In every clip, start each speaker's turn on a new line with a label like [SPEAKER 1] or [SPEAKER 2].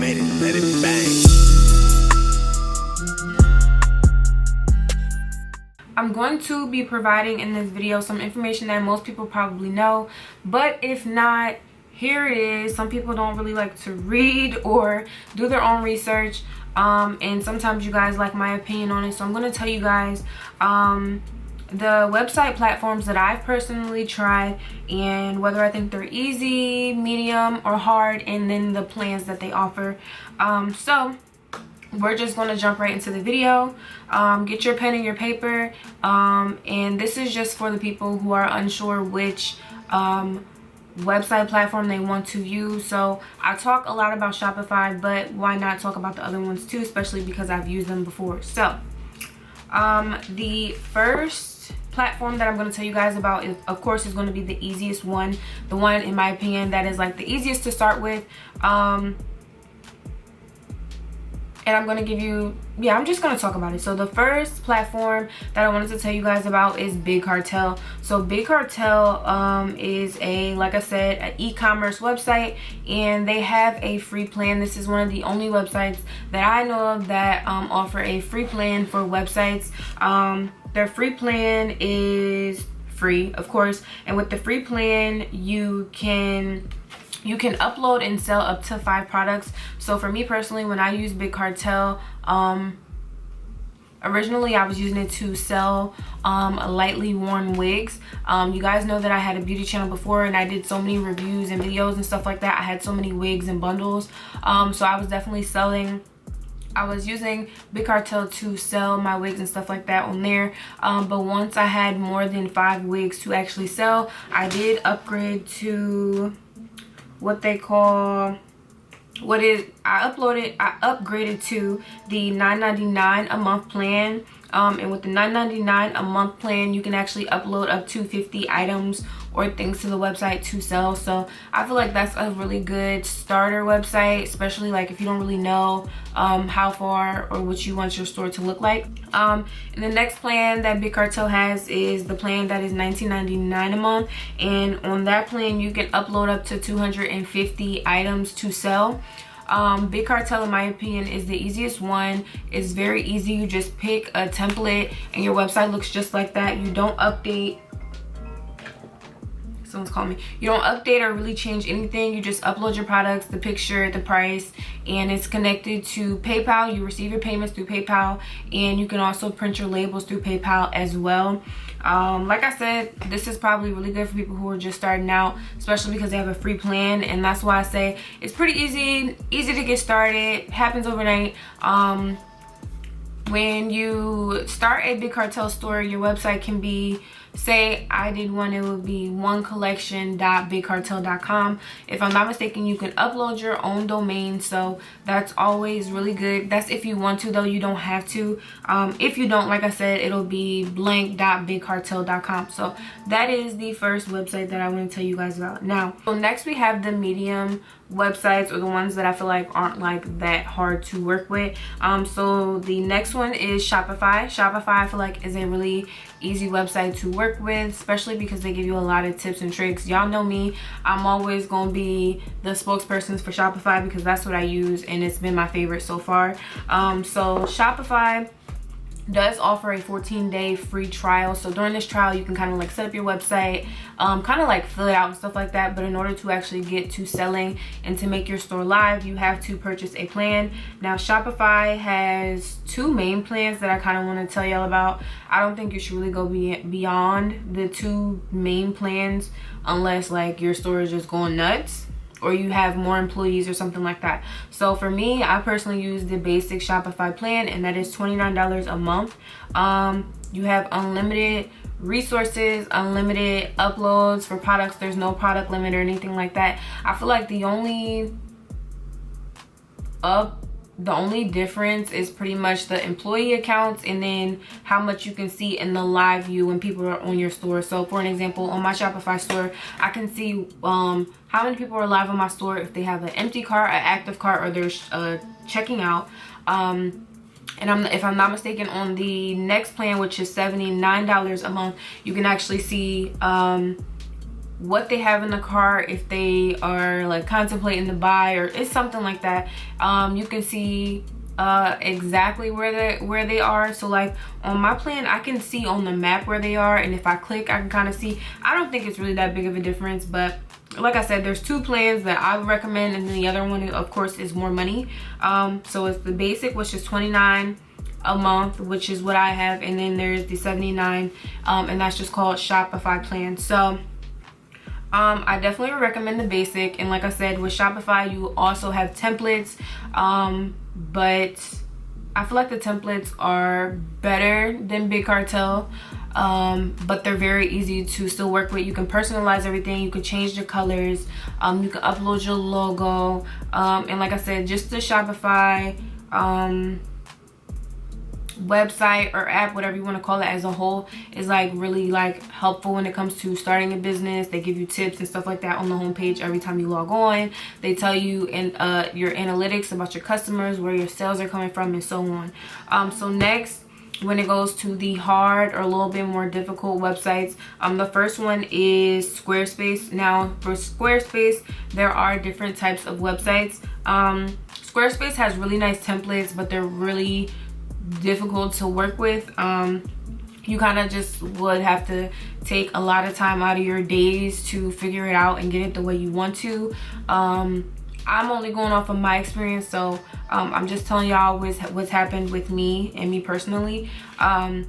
[SPEAKER 1] activate it, let it bang.
[SPEAKER 2] I'm going to be providing in this video some information that most people probably know, but if not, here it is. Some people don't really like to read or do their own research, and sometimes you guys like my opinion on it, so I'm going to tell you guys the website platforms that I've personally tried and whether I think they're easy, medium, or hard, and then the plans that they offer. So we're just going to jump right into the video. Get your pen and your paper, and this is just for the people who are unsure which website platform they want to use. So I talk a lot about Shopify, but why not talk about the other ones too, especially because I've used them before. So the first platform that I'm going to tell you guys about is, of course, is going to be the easiest one, the one in my opinion that is like the easiest to start with. And I'm going to give you, I'm just going to talk about it. So the first platform that I wanted to tell you guys about is Bigcartel. So Bigcartel is like I said, an e-commerce website, and they have a free plan. This is one of the only websites that I know of that offer a free plan for websites. Their free plan is free, of course, and with the free plan you can upload and sell up to 5 products. So for me personally, when I use Bigcartel, originally I was using it to sell lightly worn wigs. You guys know that I had a beauty channel before, and I did so many reviews and videos and stuff like that. I had so many wigs and bundles, so I was definitely I was using Bigcartel to sell my wigs and stuff like that on there, but once I had more than 5 wigs to actually sell, I did upgrade to what they call, I upgraded to the $9.99 a month plan, and with the $9.99 a month plan you can actually upload up to 50 items or things to the website to sell. So I feel like that's a really good starter website, especially like if you don't really know how far or what you want your store to look like. And the next plan that Bigcartel has is the plan that is $19.99 a month, and on that plan you can upload up to 250 items to sell. Bigcartel, in my opinion, is the easiest one. It's very easy. You just pick a template and your website looks just like that. You don't update, someone's calling me. You don't update or really change anything. You just upload your products, the picture, the price, and it's connected to PayPal. You receive your payments through PayPal, and you can also print your labels through PayPal as well. Like I said, this is probably really good for people who are just starting out, especially because they have a free plan, and that's why I say it's pretty easy to get started. Happens overnight. When you start a Bigcartel store, your website can be, say I did one, it would be onecollection.bigcartel.com. If I'm not mistaken, you can upload your own domain, so that's always really good. That's if you want to, though. You don't have to. If you don't, like I said, it'll be blank.bigcartel.com. So that is the first website that I want to tell you guys about. Now, so next we have the medium websites, or the ones that I feel like aren't like that hard to work with. So the next one is Shopify. Shopify, I feel like, is a really easy website to work with, especially because they give you a lot of tips and tricks. Y'all know me, I'm always gonna be the spokesperson for Shopify because that's what I use, and it's been my favorite so far. So Shopify does offer a 14-day free trial. So during this trial you can kind of like set up your website, kind of like fill it out and stuff like that, but in order to actually get to selling and to make your store live, you have to purchase a plan. Now Shopify has 2 main plans that I kind of want to tell y'all about. I don't think you should really go beyond the 2 main plans unless like your store is just going nuts or you have more employees or something like that. So for me, I personally use the basic Shopify plan, and that is $29 a month. You have unlimited resources, unlimited uploads for products. There's no product limit or anything like that. I feel like the only difference is pretty much the employee accounts, and then how much you can see in the live view when people are on your store. So for an example, on my Shopify store, I can see how many people are live on my store, if they have an empty cart, an active cart, or they're checking out. And if I'm not mistaken, on the next plan, which is $79 a month, you can actually see what they have in the cart, if they are like contemplating to buy, or it's something like that. You can see exactly where they are. So like on my plan, I can see on the map where they are, and if I click, I can kind of see. I don't think it's really that big of a difference, but like I said, there's two plans that I would recommend, and then the other one, of course, is more money. So it's the basic, which is $29 a month, which is what I have, and then there's the $79, and that's just called Shopify plan. So I definitely would recommend the basic. And like I said, with Shopify, you also have templates, but I feel like the templates are better than Bigcartel, but they're very easy to still work with. You can personalize everything, you can change the colors, you can upload your logo, and like I said, just the Shopify website or app, whatever you want to call it, as a whole is like really like helpful when it comes to starting a business. They give you tips and stuff like that on the homepage every time you log on. They tell you in your analytics about your customers, where your sales are coming from, and so on. So next, when it goes to the hard or a little bit more difficult websites, the first one is Squarespace. Now for Squarespace, there are different types of websites. Squarespace has really nice templates, but they're really difficult to work with. You kind of just would have to take a lot of time out of your days to figure it out and get it the way you want to. I'm only going off of my experience, so I'm just telling y'all what's happened with me and me personally. I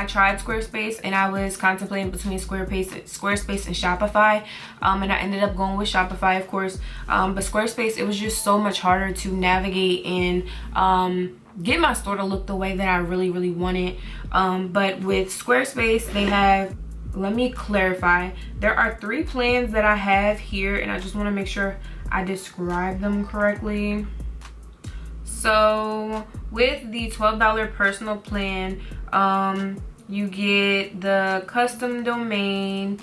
[SPEAKER 2] tried Squarespace, and I was contemplating between Squarespace and Shopify, and I ended up going with Shopify, of course. But Squarespace, it was just so much harder to navigate and get my store to look the way that I really wanted. But with Squarespace, they have, let me clarify, there are 3 plans that I have here, and I just want to make sure I describe them correctly. So with the $12 personal plan, you get the custom domain,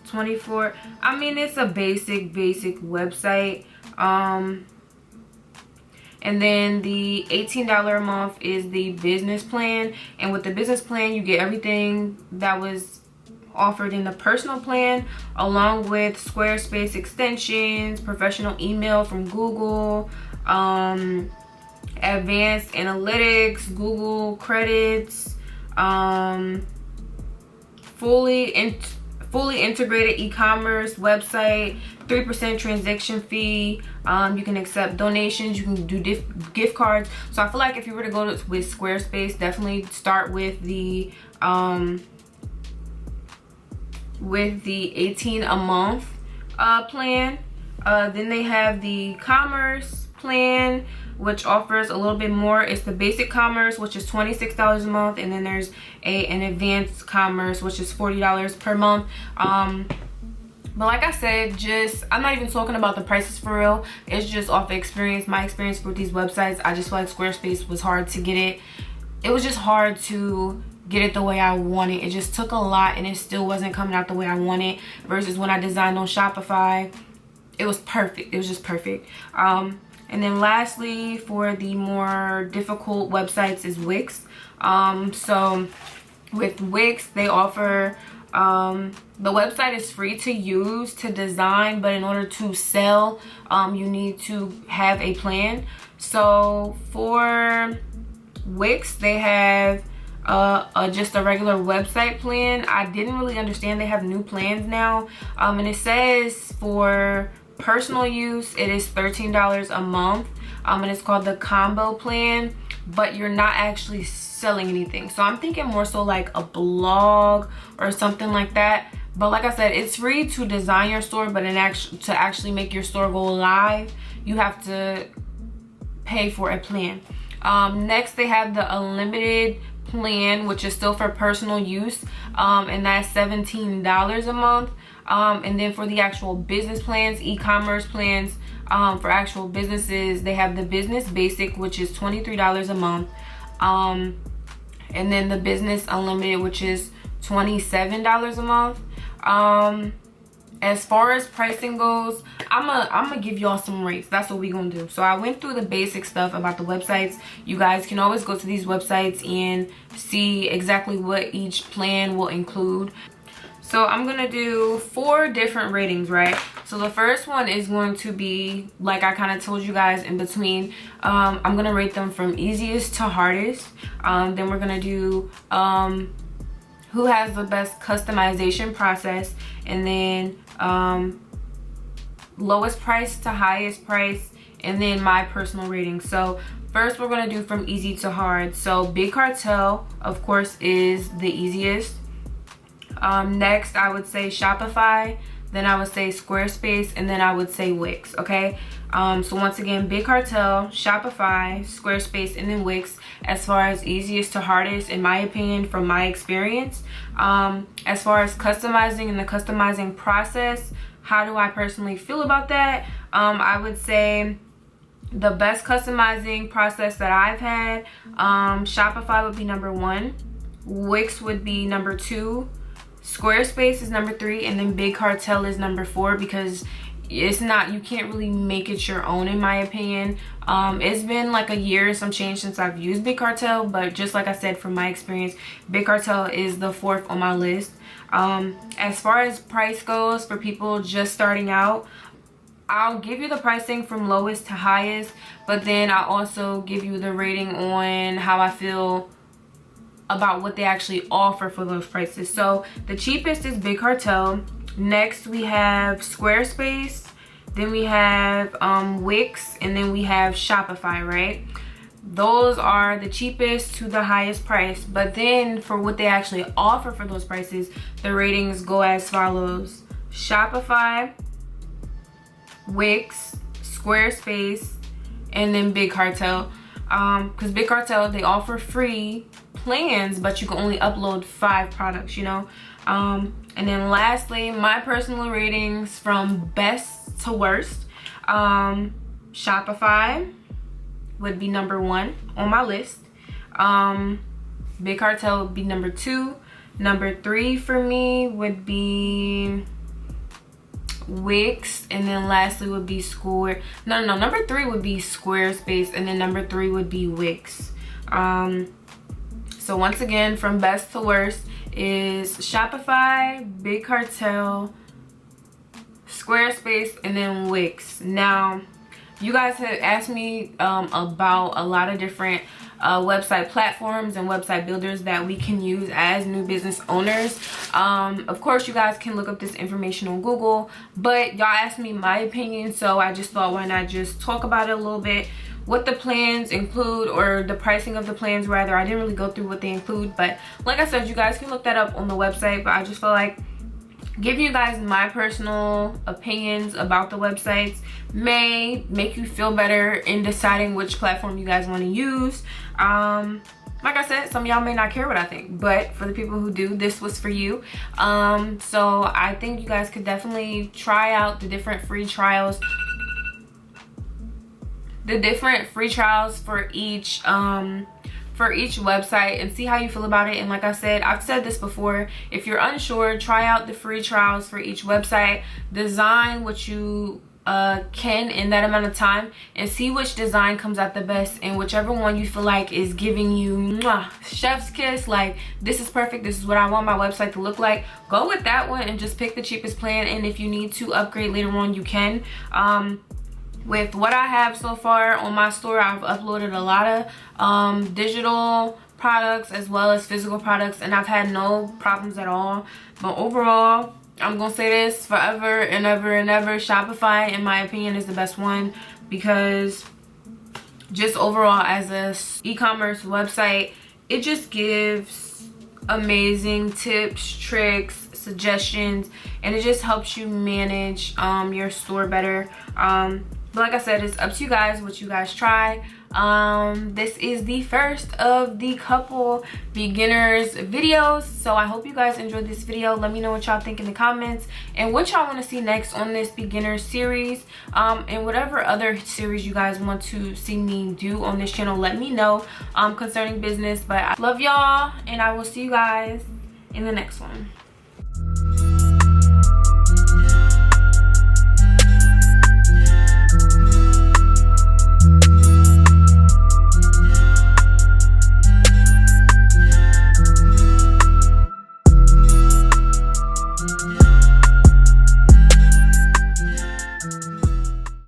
[SPEAKER 2] 24, I mean, it's a basic website. And then the $18 a month is the business plan. And with the business plan, you get everything that was offered in the personal plan, along with Squarespace extensions, professional email from Google, advanced analytics, Google credits, fully integrated e-commerce website, 3% transaction fee. You can accept donations, you can do gift cards. So I feel like if you were to go with Squarespace, definitely start with the 18 a month plan. Then they have the commerce plan, which offers a little bit more. It's the basic commerce, which is $26 a month, and then there's an advanced commerce, which is $40 per month. But like I said, I'm not even talking about the prices for real. It's just off experience, my experience with these websites. I just feel like Squarespace was hard to get it. It was just hard to get it the way I wanted. It just took a lot, and it still wasn't coming out the way I wanted. Versus when I designed on Shopify, it was perfect. It was just perfect. And then lastly, for the more difficult websites is Wix. So with Wix, they offer, the website is free to use, to design, but in order to sell, you need to have a plan. So for Wix, they have just a regular website plan. I didn't really understand they have new plans now, and it says for personal use it is $13 a month, and it's called the combo plan, but you're not actually selling anything. So I'm thinking more so like a blog or something like that. But like I said, it's free to design your store, but to actually make your store go live, you have to pay for a plan. Next, they have the unlimited plan, which is still for personal use, and that's $17 a month. And then for the actual business plans, e-commerce plans, for actual businesses, they have the business basic, which is $23 a month, and then the business unlimited, which is $27 a month. As far as pricing goes, I'm gonna give y'all some rates. That's what we gonna do. So I went through the basic stuff about the websites. You guys can always go to these websites and see exactly what each plan will include. So I'm gonna do 4 different ratings, right? So the first one is going to be, like I kind of told you guys in between, I'm gonna rate them from easiest to hardest. Then we're gonna do who has the best customization process, and then lowest price to highest price, and then my personal rating. So first we're gonna do from easy to hard. So Bigcartel, of course, is the easiest. Next I would say Shopify, then I would say Squarespace, and then I would say Wix. Okay, so once again, Bigcartel, Shopify, Squarespace, and then Wix as far as easiest to hardest, in my opinion, from my experience. As far as customizing and the customizing process, how do I personally feel about that? I would say the best customizing process that I've had, Shopify would be number 1, Wix would be number 2, Squarespace is number 3, and then Bigcartel is number 4, because it's not, you can't really make it your own, in my opinion. It's been like a year and some change since I've used Bigcartel, but just like I said, from my experience, Bigcartel is the 4th on my list. As far as price goes, for people just starting out, I'll give you the pricing from lowest to highest, but then I'll also give you the rating on how I feel about what they actually offer for those prices. So the cheapest is Bigcartel. Next we have Squarespace, then we have Wix, and then we have Shopify, right? Those are the cheapest to the highest price, but then for what they actually offer for those prices, the ratings go as follows: Shopify, Wix, Squarespace, and then Bigcartel. Because Bigcartel, they offer free plans, but you can only upload 5 products, you know. And then lastly, my personal ratings from best to worst, Shopify would be number 1 on my list. Bigcartel would be number 2. Number 3 for me would be Wix, and then lastly would be number 3 would be Squarespace, and then number 3 would be Wix. So once again, from best to worst is Shopify, Bigcartel, Squarespace, and then Wix. Now, you guys had asked me about a lot of different website platforms and website builders that we can use as new business owners. Of course, you guys can look up this information on Google, but y'all asked me my opinion, so I just thought, why not just talk about it a little bit, what the plans include, or the pricing of the plans rather. I didn't really go through what they include, but like I said, you guys can look that up on the website. But I just feel like giving you guys my personal opinions about the websites may make you feel better in deciding which platform you guys want to use. Like I said, some of y'all may not care what I think, but for the people who do, this was for you. So I think you guys could definitely try out the different free trials for each website and see how you feel about it. And like I said, I've said this before, if you're unsure, try out the free trials for each website, design what you can in that amount of time, and see which design comes out the best, and whichever one you feel like is giving you chef's kiss, like this is perfect, this is what I want my website to look like, go with that one and just pick the cheapest plan. And if you need to upgrade later on, you can. With what I have so far on my store, I've uploaded a lot of digital products as well as physical products, and I've had no problems at all. But overall, I'm gonna say this forever and ever and ever, Shopify in my opinion is the best one, because just overall as a e-commerce website, it just gives amazing tips, tricks, suggestions, and it just helps you manage your store better. But like I said, it's up to you guys what you guys try. This is the first of the couple beginners videos, so I hope you guys enjoyed this video. Let me know what y'all think in the comments and what y'all want to see next on this beginner series, and whatever other series you guys want to see me do on this channel. Let me know concerning business. But I love y'all, and I will see you guys in the next one.